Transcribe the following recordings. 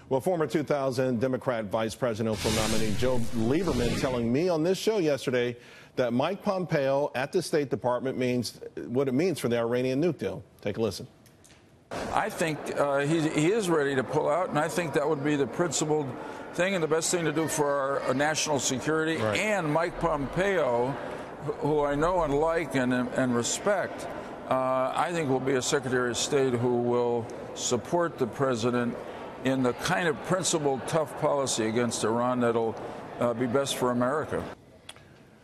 Well, former 2000 Democrat Vice Presidential nominee Joe Lieberman telling me on this show yesterday that Mike Pompeo at the State Department means what it means for the Iranian nuke deal. Take a listen. I think he is ready to pull out, and I think that would be the principled thing and the best thing to do for our national security. Right. And Mike Pompeo, who I know and like and respect, I think will be a Secretary of State who will support the president in the kind of principled, tough policy against Iran that'll be best for America.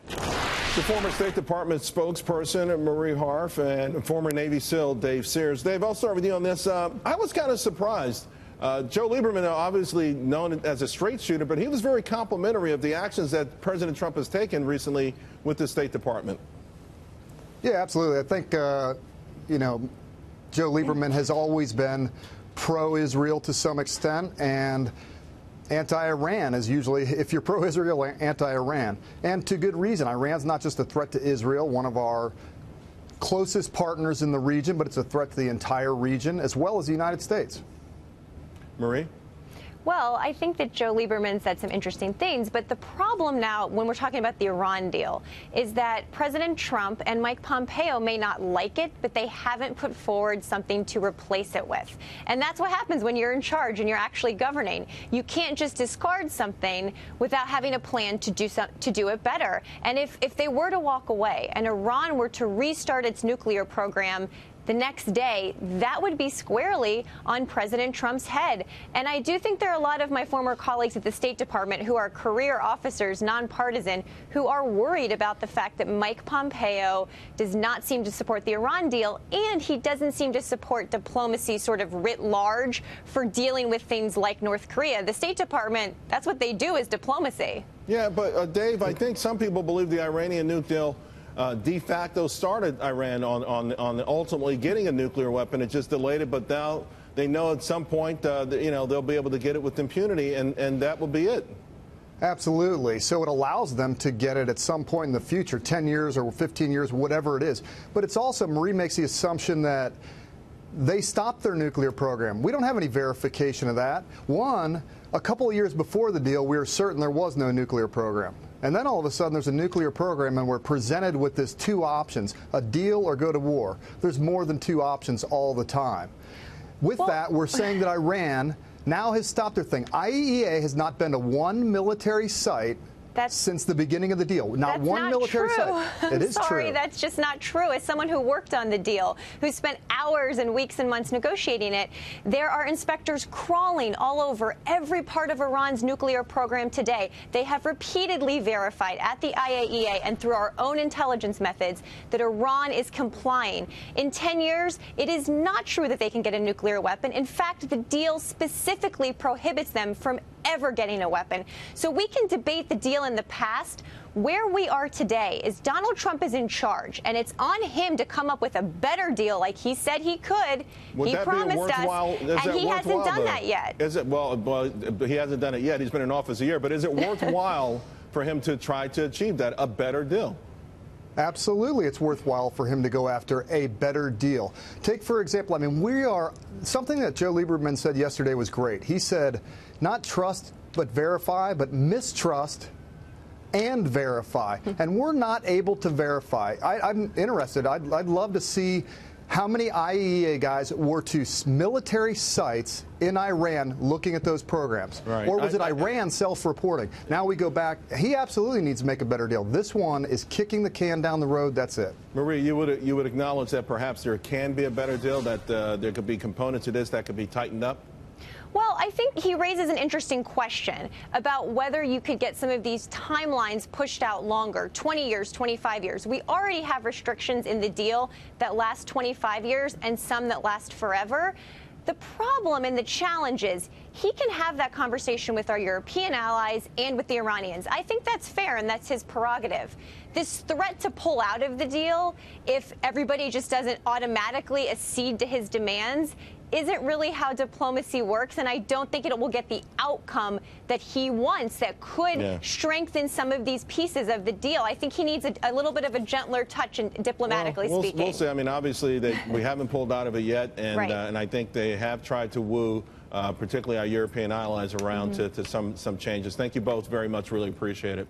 The former State Department spokesperson, Marie Harf, and former Navy SEAL Dave Sears. Dave, I'll start with you on this. I was kind of surprised. Joe Lieberman, obviously known as a straight shooter, but he was very complimentary of the actions that President Trump has taken recently with the State Department. Yeah, absolutely. I think, you know, Joe Lieberman has always been pro-Israel to some extent, and anti-Iran is usually, if you're pro-Israel, anti-Iran. And to good reason. Iran's not just a threat to Israel, one of our closest partners in the region, but it's a threat to the entire region, as well as the United States. Marie? Well, I think that Joe Lieberman said some interesting things, but the problem now, when we're talking about the Iran deal, is that President Trump and Mike Pompeo may not like it, but they haven't put forward something to replace it with. And that's what happens when you're in charge and you're actually governing. You can't just discard something without having a plan to do it better. And if they were to walk away and Iran were to restart its nuclear program the next day, that would be squarely on President Trump's head. And I do think there are a lot of my former colleagues at the State Department who are career officers, nonpartisan, who are worried about the fact that Mike Pompeo does not seem to support the Iran deal, and he doesn't seem to support diplomacy sort of writ large for dealing with things like North Korea. The State Department, that's what they do, is diplomacy. Yeah, but Dave, I think some people believe the Iranian nuke deal de facto started Iran on ultimately getting a nuclear weapon. It just delayed it, but now they know at some point, you know, they'll be able to get it with impunity, and that will be it. Absolutely. So it allows them to get it at some point in the future, 10 years or 15 years, whatever it is. But it's also, Marie makes the assumption that they stopped their nuclear program. We don't have any verification of that. One, a couple of years before the deal, we were certain there was no nuclear program. And then all of a sudden there's a nuclear program, and we're presented with this two options, a deal or go to war. There's more than two options all the time. With that, we're saying that Iran now has stopped their thing. IAEA has not been to one military site since the beginning of the deal. Not one military site. It is true. Sorry, that's just not true. As someone who worked on the deal, who spent hours and weeks and months negotiating it, there are inspectors crawling all over every part of Iran's nuclear program today. They have repeatedly verified at the IAEA and through our own intelligence methods that Iran is complying. In 10 years, it is not true that they can get a nuclear weapon. In fact, the deal specifically prohibits them from ever getting a weapon. So we can debate the deal in the past. Where we are today is Donald Trump is in charge, and it's on him to come up with a better deal like he said he could. He promised us, and he hasn't done that yet. Is it? Well, he hasn't done it yet. He's been in office a year. But is it worthwhile for him to try to achieve that, a better deal? Absolutely, it's worthwhile for him to go after a better deal. Take, for example, I mean, something that Joe Lieberman said yesterday was great. He said, not trust but verify, but mistrust and verify. And we're not able to verify. I'm interested. I'd love to see how many IAEA guys were to military sites in Iran looking at those programs. Right. Or was it Iran self-reporting? Now we go back. He absolutely needs to make a better deal. This one is kicking the can down the road. That's it. Marie, you would acknowledge that perhaps there can be a better deal, that there could be components of this that could be tightened up? Well, I think he raises an interesting question about whether you could get some of these timelines pushed out longer, 20 years, 25 years. We already have restrictions in the deal that last 25 years and some that last forever. The problem and the challenge is he can have that conversation with our European allies and with the Iranians. I think that's fair, and that's his prerogative. This threat to pull out of the deal, if everybody just doesn't automatically accede to his demands, isn't really how diplomacy works, and I don't think it will get the outcome that he wants that could strengthen some of these pieces of the deal. I think he needs a little bit of a gentler touch, and diplomatically speaking. We'll see. I mean, obviously, we haven't pulled out of it yet, and, right. And I think they have tried to woo particularly our European allies, around to some changes. Thank you both very much. Really appreciate it.